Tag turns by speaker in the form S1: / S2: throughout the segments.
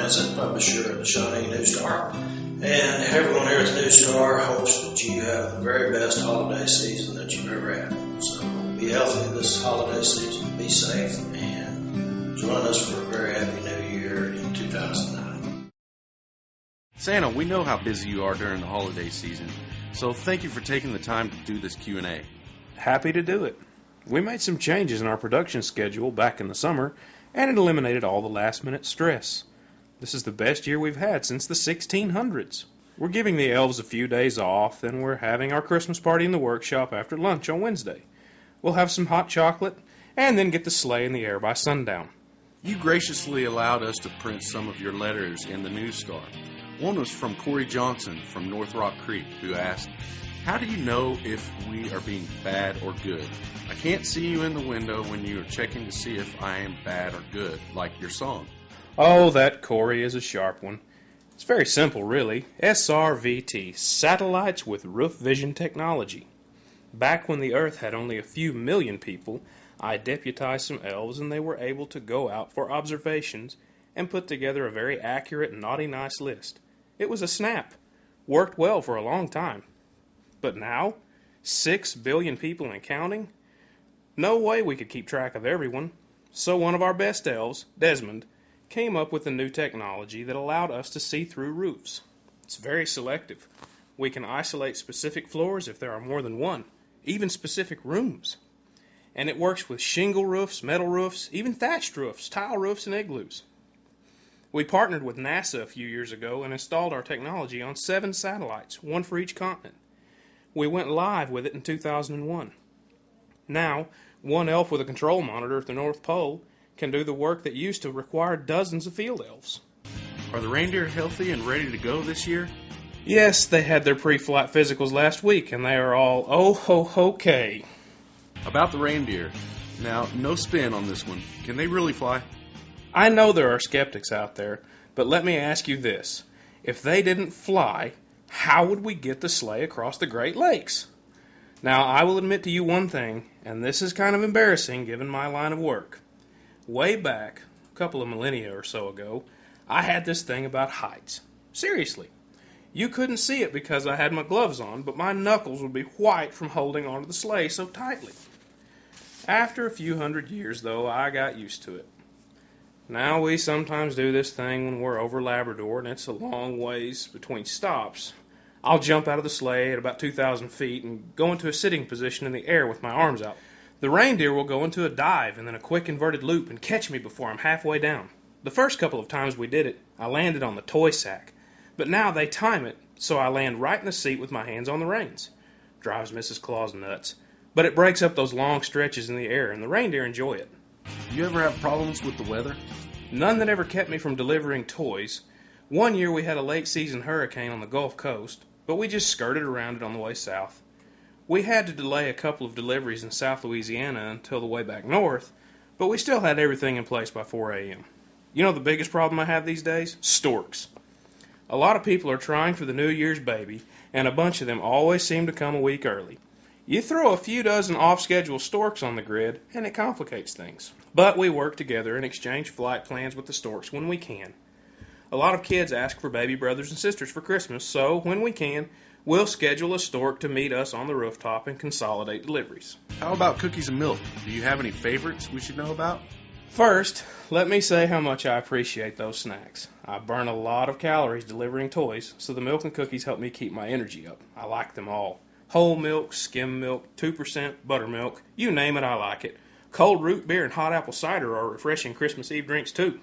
S1: Lansing, publisher of the Shawnee News Star. And everyone here at the News Star hopes that you have the very best holiday season that you've ever had. So be healthy this holiday season, be safe, and join us for a very happy new year in 2009.
S2: Santa, we know how busy you are during the holiday season, so thank you for taking the time to do this Q&A.
S3: Happy to do it. We made some changes in our production schedule back in the summer, and it eliminated all the last-minute stress. This is the best year we've had since the 1600s. We're giving the elves a few days off, then we're having our Christmas party in the workshop after lunch on Wednesday. We'll have some hot chocolate, and then get the sleigh in the air by sundown.
S2: You graciously allowed us to print some of your letters in the News Star. One was from Corey Johnson from North Rock Creek, who asked, "How do you know if we are being bad or good? I can't see you in the window when you are checking to see if I am bad or good, like your song."
S3: Oh, that Corey is a sharp one. It's very simple, really. SRVT, Satellites with Roof Vision Technology. Back when the Earth had only a few million people, I deputized some elves and they were able to go out for observations and put together a very accurate naughty nice list. It was a snap. Worked well for a long time. But now, 6 billion people and counting? No way we could keep track of everyone. So one of our best elves, Desmond, came up with a new technology that allowed us to see through roofs. It's very selective. We can isolate specific floors if there are more than one, even specific rooms. And it works with shingle roofs, metal roofs, even thatched roofs, tile roofs, and igloos. We partnered with NASA a few years ago and installed our technology on 7 satellites, one for each continent. We went live with it in 2001. Now, one elf with a control monitor at the North Pole can do the work that used to require dozens of field elves.
S2: Are the reindeer healthy and ready to go this year?
S3: Yes, they had their pre-flight physicals last week, and they are all oh-ho-ho-kay.
S2: About the reindeer. Now, no spin on this one. Can they really fly?
S3: I know there are skeptics out there, but let me ask you this. If they didn't fly, how would we get the sleigh across the Great Lakes? Now, I will admit to you one thing, and this is kind of embarrassing given my line of work. Way back, a couple of millennia or so ago, I had this thing about heights. Seriously. You couldn't see it because I had my gloves on, but my knuckles would be white from holding onto the sleigh so tightly. After a few hundred years, though, I got used to it. Now we sometimes do this thing when we're over Labrador and it's a long ways between stops. I'll jump out of the sleigh at about 2,000 feet and go into a sitting position in the air with my arms out. The reindeer will go into a dive and then a quick inverted loop and catch me before I'm halfway down. The first couple of times we did it, I landed on the toy sack. But now they time it, so I land right in the seat with my hands on the reins. Drives Mrs. Claus nuts. But it breaks up those long stretches in the air, and the reindeer enjoy it.
S2: You ever have problems with the weather?
S3: None that ever kept me from delivering toys. One year we had a late-season hurricane on the Gulf Coast, but we just skirted around it on the way south. We had to delay a couple of deliveries in South Louisiana until the way back north, but we still had everything in place by 4 a.m. You know the biggest problem I have these days? Storks. A lot of people are trying for the New Year's baby, and a bunch of them always seem to come a week early. You throw a few dozen off-schedule storks on the grid, and it complicates things. But we work together and exchange flight plans with the storks when we can. A lot of kids ask for baby brothers and sisters for Christmas, so when we can, we'll schedule a stork to meet us on the rooftop and consolidate deliveries.
S2: How about cookies and milk? Do you have any favorites we should know about?
S3: First, let me say how much I appreciate those snacks. I burn a lot of calories delivering toys, so the milk and cookies help me keep my energy up. I like them all. Whole milk, skim milk, 2% buttermilk, you name it, I like it. Cold root beer and hot apple cider are refreshing Christmas Eve drinks too.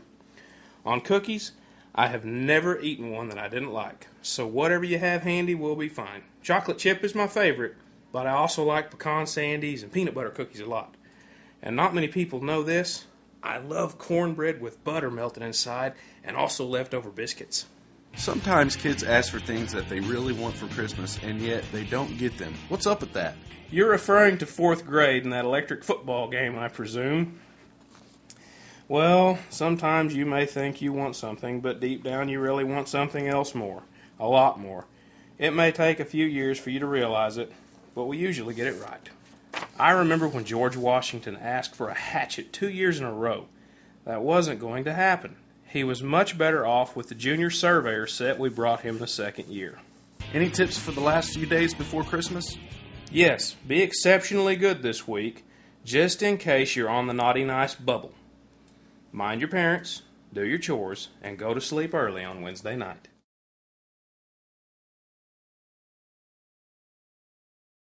S3: On cookies, I have never eaten one that I didn't like, so whatever you have handy will be fine. Chocolate chip is my favorite, but I also like pecan sandies and peanut butter cookies a lot. And not many people know this, I love cornbread with butter melted inside and also leftover biscuits.
S2: Sometimes kids ask for things that they really want for Christmas, and yet they don't get them. What's up with that?
S3: You're referring to 4th grade and that electric football game, I presume. Well, sometimes you may think you want something, but deep down you really want something else more. A lot more. It may take a few years for you to realize it, but we usually get it right. I remember when George Washington asked for a hatchet 2 years in a row. That wasn't going to happen. He was much better off with the junior surveyor set we brought him the second year.
S2: Any tips for the last few days before Christmas?
S3: Yes, be exceptionally good this week, just in case you're on the naughty nice bubble. Mind your parents, do your chores, and go to sleep early on Wednesday night.